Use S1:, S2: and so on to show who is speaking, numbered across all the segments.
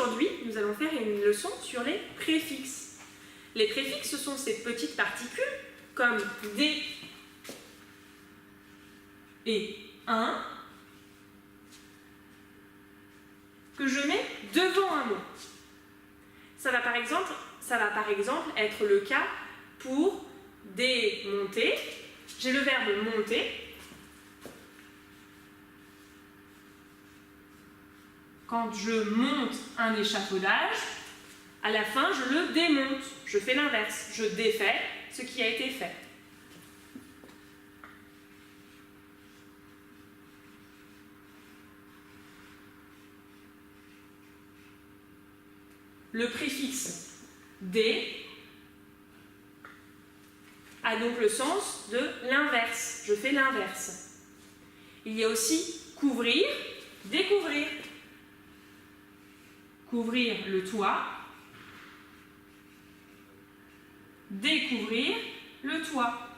S1: aujourd'hui, nous allons faire une leçon sur les préfixes. Les préfixes, ce sont ces petites particules comme des et un que je mets devant un mot. Ça va par exemple être le cas pour démonter. J'ai le verbe monter. Quand je monte un échafaudage, à la fin, je le démonte. Je fais l'inverse. Je défais ce qui a été fait. Le préfixe dé a donc le sens de l'inverse. Je fais l'inverse. Il y a aussi couvrir, découvrir. Couvrir le toit, découvrir le toit.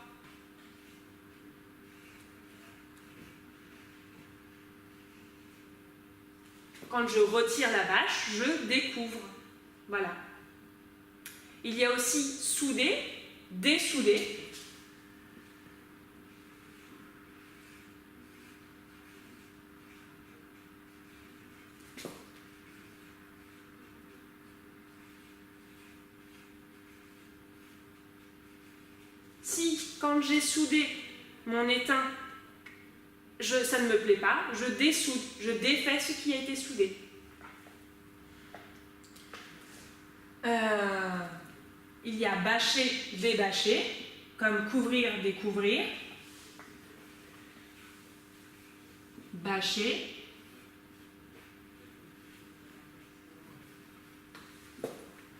S1: Quand je retire la bâche, je découvre. Voilà. Il y a aussi souder, dessouder. Si, quand j'ai soudé mon étain, ça ne me plaît pas, je dessoude, je défais ce qui a été soudé. Il y a bâcher, débâcher, comme couvrir, découvrir. Bâcher.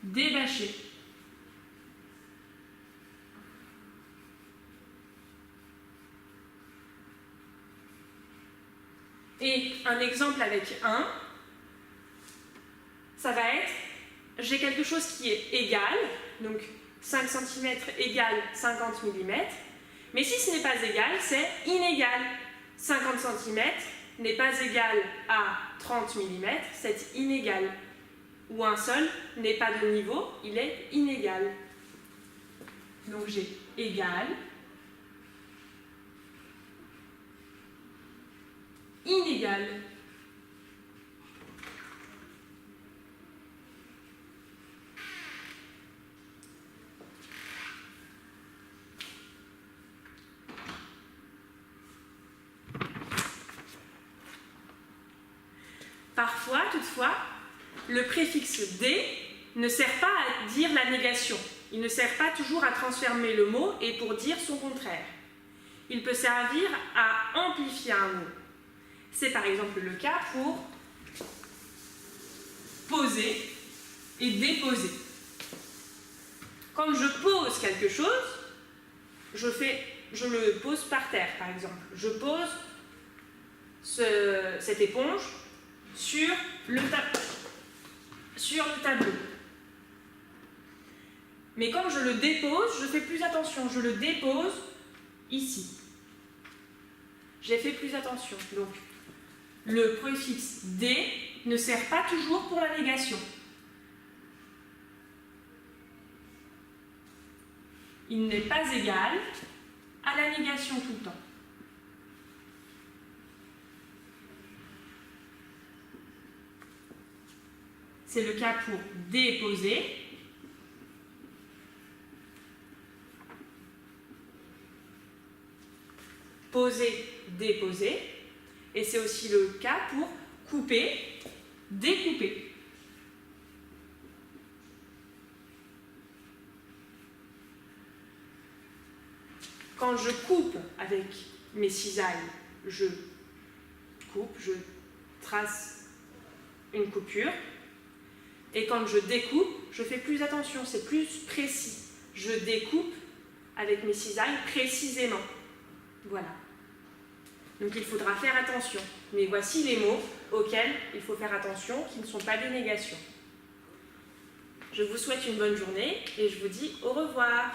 S1: Débâcher. Et un exemple avec un, ça va être, j'ai quelque chose qui est égal, donc 5 cm égale 50 mm, mais si ce n'est pas égal, c'est inégal. 50 cm n'est pas égal à 30 mm, c'est inégal. Ou un sol n'est pas de niveau, il est inégal. Donc j'ai égal, inégal. Parfois, toutefois, le préfixe dé ne sert pas à dire la négation. Il ne sert pas toujours à transformer le mot et pour dire son contraire. Il peut servir à amplifier un mot. C'est par exemple le cas pour poser et déposer. Quand je pose quelque chose, je le pose par terre, par exemple. Je pose cette éponge sur le tableau. Mais quand je le dépose, je fais plus attention. Je le dépose ici. J'ai fait plus attention. Donc, le préfixe dé ne sert pas toujours pour la négation. Il n'est pas égal à la négation tout le temps. C'est le cas pour déposer. Poser, déposer. Et c'est aussi le cas pour couper, découper. Quand je coupe avec mes cisailles, je coupe, je trace une coupure. Et quand je découpe, je fais plus attention, c'est plus précis. Je découpe avec mes cisailles précisément. Voilà. Donc il faudra faire attention. Mais voici les mots auxquels il faut faire attention, qui ne sont pas des négations. Je vous souhaite une bonne journée et je vous dis au revoir.